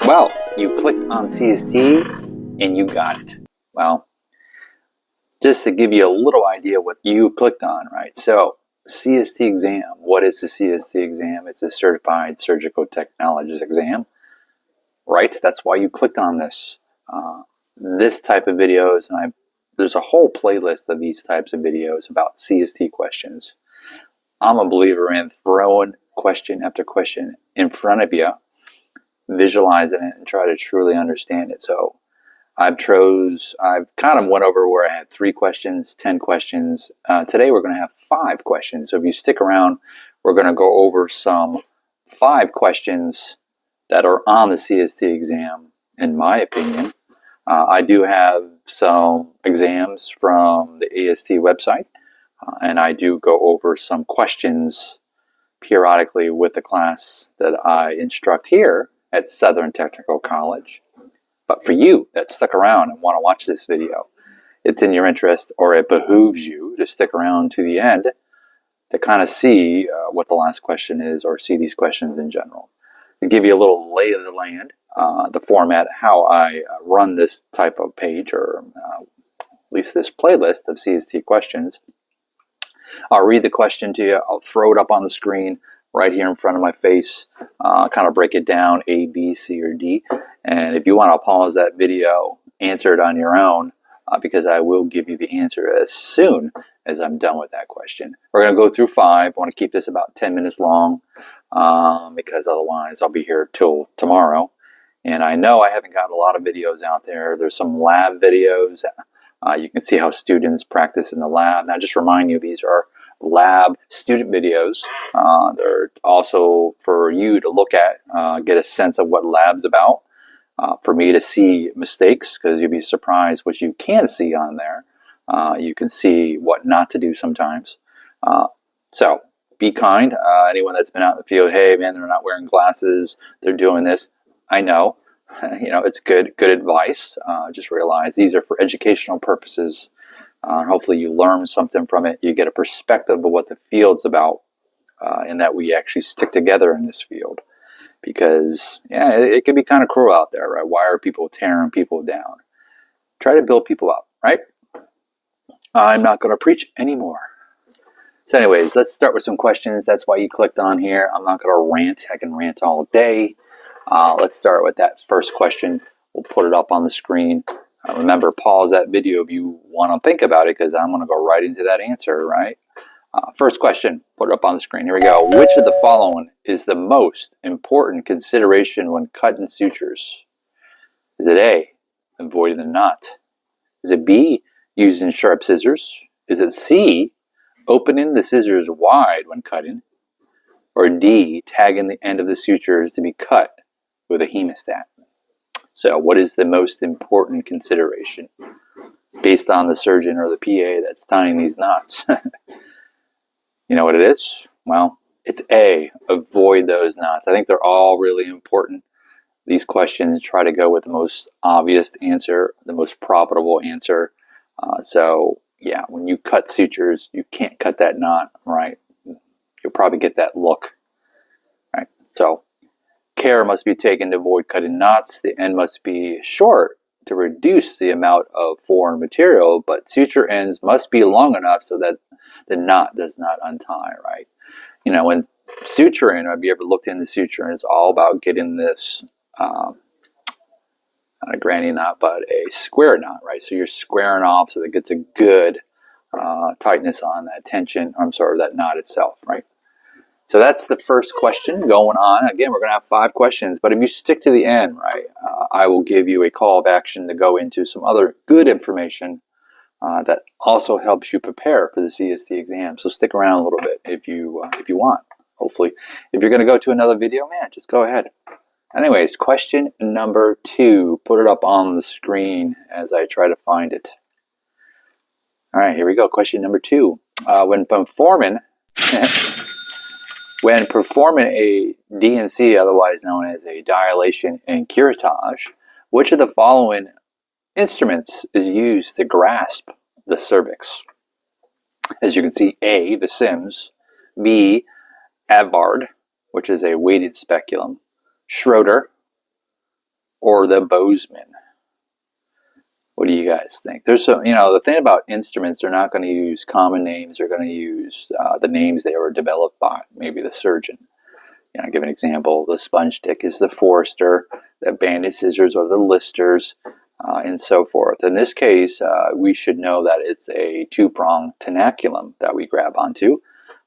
Well, you clicked on CST and you got it. Well, just to give you a little idea what you clicked on, right? So, CST exam. What is the CST exam? It's a Certified Surgical Technologist exam, right? That's why you clicked on this. This type of videos, and there's a whole playlist of these types of videos about CST questions. I'm a believer in throwing question after question in front of you, visualizing it, and try to truly understand it. So I've kind of went over where I had 3 questions, 10 questions. Today we're going to have 5 questions. So if you stick around, we're going to go over some 5 questions that are on the CST exam, in my opinion. I do have some exams from the AST website, and I do go over some questions periodically with the class that I instruct here at Southern Technical College. But for you that stuck around and want to watch this video, it's in your interest, or it behooves you to stick around to the end to kind of see what the last question is, or see these questions in general. To give you a little lay of the land, the format, how I run this type of page, or at least this playlist of CST questions. I'll read the question to you. I'll throw it up on the screen right here in front of my face, kind of break it down, A, B, C, or D. And if you want to pause that video, answer it on your own, because I will give you the answer as soon as I'm done with that question. We're going to go through 5. I want to keep this about 10 minutes long, because otherwise I'll be here till tomorrow. And I know I haven't got a lot of videos out there. There's some lab videos. You can see how students practice in the lab. Now, just remind you, these are lab student videos. They're also for you to look at, get a sense of what lab's about. For me to see mistakes, because you'll be surprised what you can see on there. You can see what not to do sometimes. So be kind. Anyone that's been out in the field, hey man, they're not wearing glasses, they're doing this. I know, it's good advice. Just realize these are for educational purposes. Hopefully you learn something from it. You get a perspective of what the field's about, and that we actually stick together in this field. Because, yeah, it can be kind of cruel out there, right? Why are people tearing people down? Try to build people up, right? I'm not going to preach anymore. So anyways, let's start with some questions. That's why you clicked on here. I'm not going to rant. I can rant all day. Let's start with that first question. We'll put it up on the screen. Remember, pause that video if you want to think about it, because I'm going to go right into that answer, right? First question, put it up on the screen. Here we go. Which of the following is the most important consideration when cutting sutures? Is it A, avoiding the knot? Is it B, using sharp scissors? Is it C, opening the scissors wide when cutting? Or D, tagging the end of the sutures to be cut with a hemostat? So what is the most important consideration based on the surgeon or the PA that's tying these knots? You know what it is? Well, it's A, avoid those knots. I think they're all really important. These questions try to go with the most obvious answer, the most profitable answer. So, yeah, when you cut sutures, you can't cut that knot, right? You'll probably get that look, right? So, care must be taken to avoid cutting knots. The end must be short to reduce the amount of foreign material, but suture ends must be long enough so that the knot does not untie, right? When suturing, have you ever looked into suturing? It's all about getting this, not a granny knot, but a square knot, right? So you're squaring off so that it gets a good tightness on that tension, that knot itself, right? So that's the first question going on. Again, we're going to have 5 questions, but if you stick to the end, right, I will give you a call of action to go into some other good information that also helps you prepare for the CST exam. So stick around a little bit if you want. Hopefully, if you're going to go to another video, man, just go ahead. Anyways, question number 2. Put it up on the screen as I try to find it. All right, here we go. Question number 2. When performing a D&C, otherwise known as a dilation and curettage, which of the following instruments is used to grasp the cervix? As you can see, A, the Sims, B, Avard, which is a weighted speculum, Schroeder, or the Bozeman? What do you guys think? There's so, the thing about instruments, they're not going to use common names. They're going to use the names they were developed by maybe the surgeon. I'll give an example. The sponge tick is the Forrester, the banded scissors or the Listers, and so forth. In this case, we should know that it's a two-pronged tenaculum that we grab onto,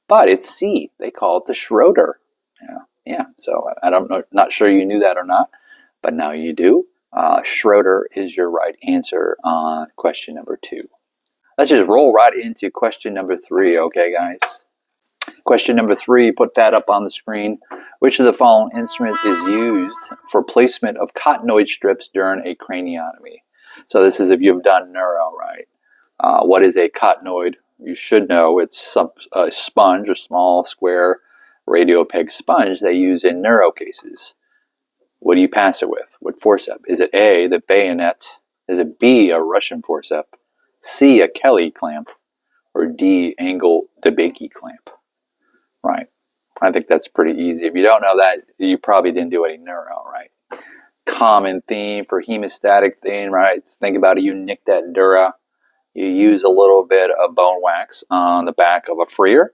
but it's C. They call it the Schroeder. Yeah. So I don't know, not sure you knew that or not, but now you do. Schroeder is your right answer on question number 2. Let's just roll right into question number 3, okay, guys? Question number 3, put that up on the screen. Which of the following instrument is used for placement of cottonoid strips during a craniotomy? So this is if you've done neuro, right? What is a cottonoid? You should know it's a sponge, a small square radiopeg sponge they use in neuro cases. What do you pass it with? What forceps? Is it A, the bayonet? Is it B, a Russian forceps? C, a Kelly clamp? Or D, angle DeBakey clamp? Right. I think that's pretty easy. If you don't know that, you probably didn't do any neuro, right? Common theme for hemostatic thing, right? Think about it. You nick that dura. You use a little bit of bone wax on the back of a freer.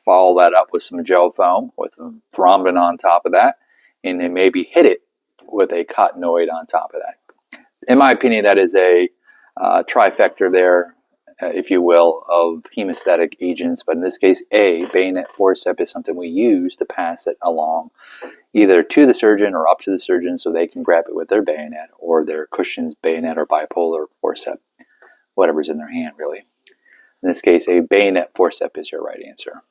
Follow that up with some gel foam with thrombin on top of that. And then maybe hit it with a cottonoid on top of that. In my opinion, that is a trifecta there, if you will, of hemostatic agents. But in this case, A, bayonet forceps is something we use to pass it along either to the surgeon or up to the surgeon so they can grab it with their bayonet or their Cushion's bayonet or bipolar forceps, whatever's in their hand, really. In this case, a bayonet forceps is your right answer.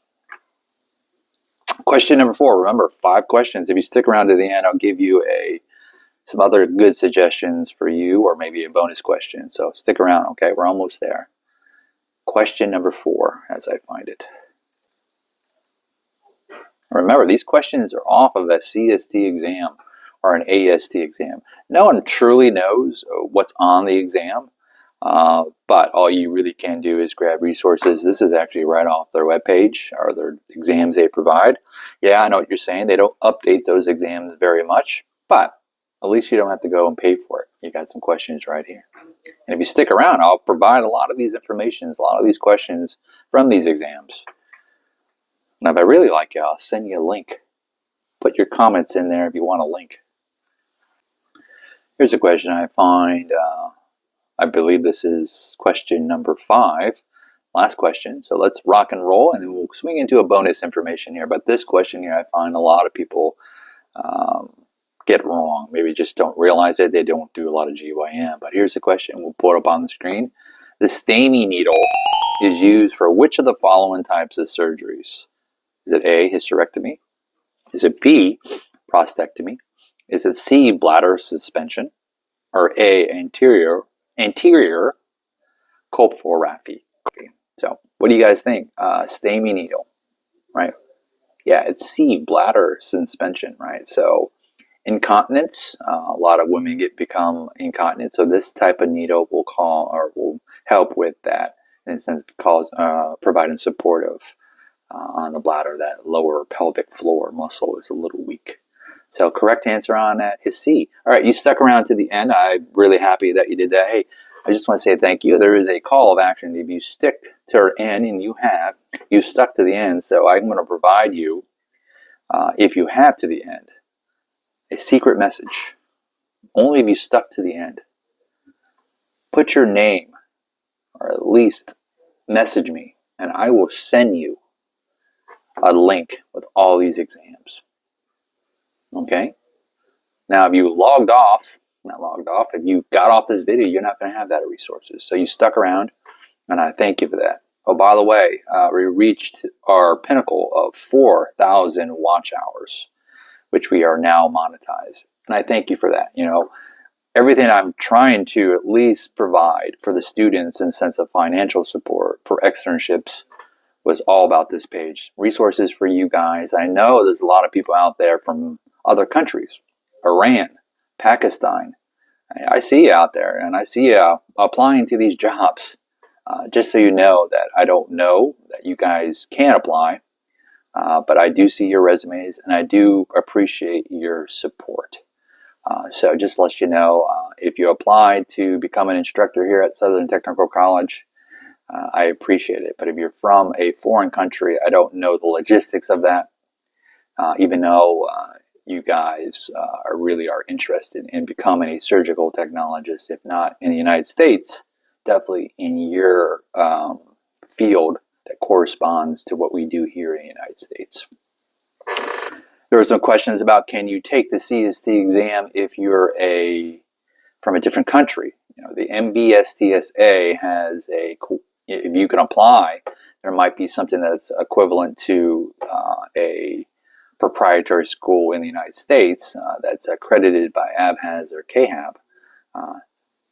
Question number 4. Remember, 5 questions. If you stick around to the end, I'll give you some other good suggestions for you or maybe a bonus question. So stick around, okay? We're almost there. Question number 4, as I find it. Remember, these questions are off of a CST exam or an AST exam. No one truly knows what's on the exam, but all you really can do is grab resources. This is actually right off their webpage or their exams they provide. Yeah, I know what you're saying. They don't update those exams very much, but at least you don't have to go and pay for it. You got some questions right here. And if you stick around, I'll provide a lot of these informations, a lot of these questions from these exams. Now, if I really like you, I'll send you a link. Put your comments in there if you want a link. Here's a question I find. I believe this is question number 5. Last question. So let's rock and roll, and then we'll swing into a bonus information here. But this question here, I find a lot of people get wrong. Maybe just don't realize it. They don't do a lot of GYN. But here's the question. We'll put it up on the screen. The Stamey needle is used for which of the following types of surgeries? Is it A, hysterectomy? Is it B, prostatectomy? Is it C, bladder suspension? Or A, anterior colporaphy? So, what do you guys think? Stamey needle, right? Yeah, it's C, bladder suspension, right? So, incontinence, a lot of women become incontinent. So, this type of needle will help with that, in a sense, providing supportive on the bladder. That lower pelvic floor muscle is a little weak. So correct answer on that is C. All right, you stuck around to the end. I'm really happy that you did that. Hey, I just want to say thank you. There is a call of action. If you stick to the end, and you stuck to the end, so I'm going to provide you, if you have to the end, a secret message. Only if you stuck to the end. Put your name, or at least message me, and I will send you a link with all these exams. Okay? Now, if you if you got off this video, you're not going to have that resources. So you stuck around, and I thank you for that. Oh, by the way, we reached our pinnacle of 4,000 watch hours, which we are now monetized. And I thank you for that. Everything I'm trying to at least provide for the students in the sense of financial support for externships was all about this page. Resources for you guys. I know there's a lot of people out there from other countries, Iran, Pakistan. I see you out there, and I see you applying to these jobs. Just so you know that I don't know that you guys can apply, but I do see your resumes, and I do appreciate your support. So So just to let you know, if you applied to become an instructor here at Southern Technical College, I appreciate it. But if you're from a foreign country, I don't know the logistics of that, even though you guys really are interested in becoming a surgical technologist, if not in the United States, definitely in your field that corresponds to what we do here in the United States. There were some questions about, can you take the CST exam if you're from a different country? You know, the MBSTSA has if you can apply, there might be something that's equivalent to a proprietary school in the United States that's accredited by ABHAS or KHAB.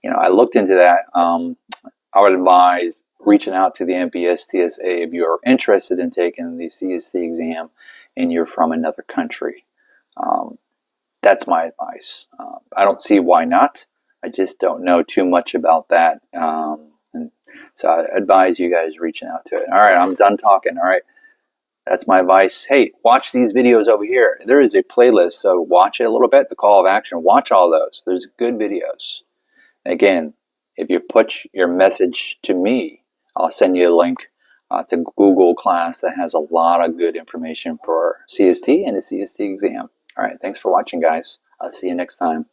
You know, I looked into that. I would advise reaching out to the MBSTSA if you are interested in taking the CST exam and you're from another country. That's my advice. I don't see why not. I just don't know too much about that. And so I advise you guys reaching out to it. All right, I'm done talking. All right, that's my advice. Hey, watch these videos over here. There is a playlist, so watch it a little bit. The call of action, watch all those. There's good videos. Again, if you put your message to me, I'll send you a link to Google class that has a lot of good information for CST and the CST exam. All right, thanks for watching, guys. I'll see you next time.